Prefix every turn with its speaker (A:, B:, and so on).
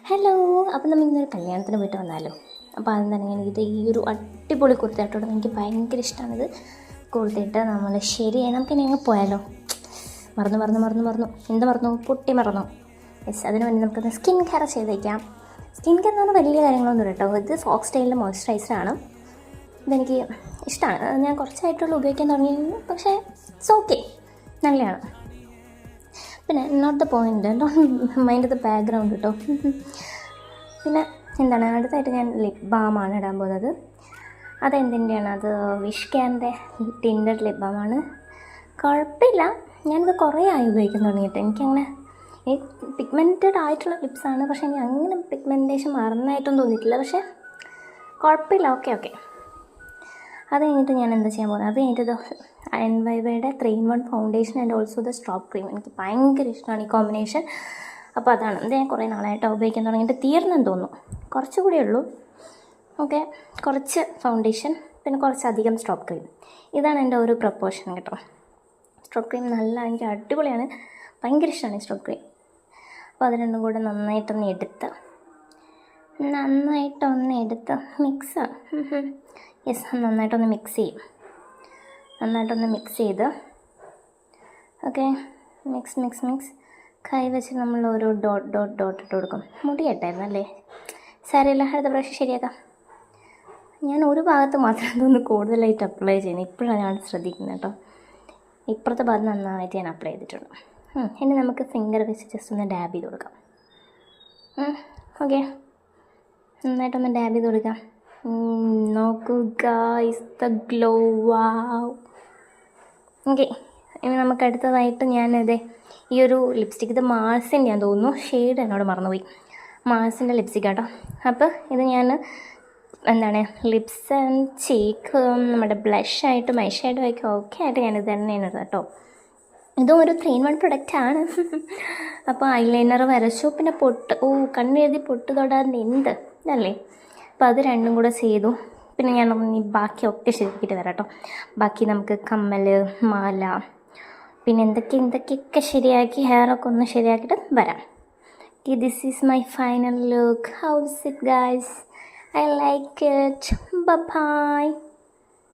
A: Hello. അപ്പം നമ്മൾ ഇന്നൊരു കല്യാണത്തിന് പോയിട്ട് വന്നാലോ. അപ്പോൾ ആദ്യം തന്നെ ഇത് ഈ ഒരു അടിപൊളി കുർത്തയായിട്ടോട് എനിക്ക് ഭയങ്കര ഇഷ്ടമാണിത്. കുർത്തയിട്ട് നമ്മൾ ശരിയായി നമുക്കിനി അങ്ങ് പോയാലോ. മറന്നു എന്ത് മറന്നു? പൊട്ടി മറന്നു. യെസ്, അതിന് വേണ്ടി നമുക്കൊന്ന് സ്കിൻ കെയർ ചെയ്തേക്കാം. സ്കിൻ കെയർ എന്ന് പറഞ്ഞാൽ വലിയ കാര്യങ്ങളൊന്നും കേട്ടോ. ഇത് ഫോക്സ് സ്റ്റൈലിലെ മോയ്സ്ചറൈസറാണ്. ഇതെനിക്ക് ഇഷ്ടമാണ്. ഞാൻ കുറച്ചായിട്ടുള്ള ഉപയോഗിക്കാൻ തുടങ്ങി, പക്ഷേ ഇറ്റ്സ് ഓക്കെ, നല്ലതാണ്. പിന്നെ note the point, don't mind the background കേട്ടോ. പിന്നെ എന്താണ് അടുത്തായിട്ട് ഞാൻ ലിപ് ബാമാണ് ഇടാൻ പോകുന്നത്. അതെന്തിൻ്റെയാണ്? അത് വിഷ് കെയറിൻ്റെ ടിൻറ്റഡ് ലിപ് ബാമാണ്. കുഴപ്പമില്ല, ഞാനിത് കുറേ ആയി ഉപയോഗിക്കാൻ തുടങ്ങിയിട്ട്. എനിക്കങ്ങനെ ഈ പിഗ്മെൻറ്റഡ് ആയിട്ടുള്ള ലിപ്സാണ്, പക്ഷേ എനിക്ക് അങ്ങനെ പിഗ്മെൻറ്റേഷൻ മാറുന്നതായിട്ടൊന്നും തോന്നിയിട്ടില്ല. പക്ഷേ കുഴപ്പമില്ല, ഓക്കെ. അത് കഴിഞ്ഞിട്ട് ഞാൻ എന്താ ചെയ്യാൻ പോകുന്നത്? അത് കഴിഞ്ഞിട്ട് NYയുടെ 3-in-1 foundation and also the strobe cream. എനിക്ക് ഭയങ്കര ഇഷ്ടമാണ് ഈ കോമ്പിനേഷൻ. അപ്പോൾ അതാണ് ഇത് ഞാൻ കുറേ നാളായിട്ട് ഉപയോഗിക്കാൻ തുടങ്ങിയിട്ട്. തീർന്നെന്ന് തോന്നുന്നു, കുറച്ചുകൂടി ഉള്ളൂ. ഓക്കെ, കുറച്ച് ഫൗണ്ടേഷൻ പിന്നെ കുറച്ചധികം സ്ട്രോപ്പ് ക്രീം. ഇതാണ് എൻ്റെ ഒരു പ്രപ്പോർഷൻ കേട്ടോ. സ്ട്രോപ്പ് ക്രീം എനിക്ക് അടിപൊളിയാണ്, ഭയങ്കര ഇഷ്ടമാണ് ഈ സ്ട്രോപ്പ് ക്രീം. അപ്പോൾ അത് രണ്ടും കൂടെ നന്നായിട്ടൊന്ന് എടുത്ത് മിക്സ്. യെസ്, നന്നായിട്ടൊന്ന് മിക്സ് ചെയ്ത് ഓക്കെ. മിക്സ് കൈ വെച്ച് നമ്മൾ ഓരോ ഡോട്ട് ഇട്ട് കൊടുക്കും. മുടി കേട്ടായിരുന്നു അല്ലേ? സാരമില്ല, അടുത്ത പ്രാവശ്യം ശരിയാക്കാം. ഞാൻ ഒരു ഭാഗത്ത് മാത്രം ഇതൊന്ന് കൂടുതലായിട്ട് അപ്ലൈ ചെയ്യുന്നത്. ഇപ്പോഴാണ് ഞാൻ ശ്രദ്ധിക്കുന്നത് കേട്ടോ. ഇപ്പുറത്തെ ഭാഗത്ത് നന്നായിട്ട് ഞാൻ അപ്ലൈ ചെയ്തിട്ടുണ്ട്. ഇനി നമുക്ക് ഫിംഗർ വെച്ച് ജസ്റ്റ് ഒന്ന് ഡാബ് ചെയ്ത് കൊടുക്കാം. ഓക്കെ, നന്നായിട്ടൊന്ന് ഡാബ് ചെയ്ത് കൊടുക്കാം. നോക്കൂ guys, the glow, wow. Okay, ഇനി നമുക്ക് അടുത്തതായിട്ട് ഞാനിത് ഈ ഒരു ലിപ്സ്റ്റിക്ക്, ഇത് മാഴ്സിൻ്റെ ഞാൻ തോന്നുന്നു, ഷെയ്ഡ് എന്നോട് മറന്നുപോയി. മാഴ്സിൻ്റെ ലിപ്സ്റ്റിക് കേട്ടോ. അപ്പോൾ ഇത് ഞാൻ ലിപ്സ് ആൻഡ് ചീക്ക്, നമ്മുടെ ബ്ലഷായിട്ടും ഐഷാഡും ഒക്കെ ഓക്കെ ആയിട്ട് ഞാനിത് തന്നെയാണ് കേട്ടോ. ഇതും ഒരു 3-in-1 പ്രൊഡക്റ്റാണ്. അപ്പോൾ ഐലൈനർ വരച്ചു, പിന്നെ കണ്ണെഴുതി പൊട്ട് തൊടാതെ എന്ത് അല്ലേ. അപ്പോൾ അത് രണ്ടും കൂടെ ചെയ്തു. പിന്നെ ഞാൻ ബാക്കിയൊക്കെ ശരിയാക്കിയിട്ട് വരാം കേട്ടോ. ബാക്കി നമുക്ക് കമ്മൽ, മാല, പിന്നെ എന്തൊക്കെയൊക്കെ ശരിയാക്കി, ഹെയറൊക്കെ ഒന്ന് ശരിയാക്കിയിട്ട് വരാം. This is my final look. How is it guys? I like it. Bye bye.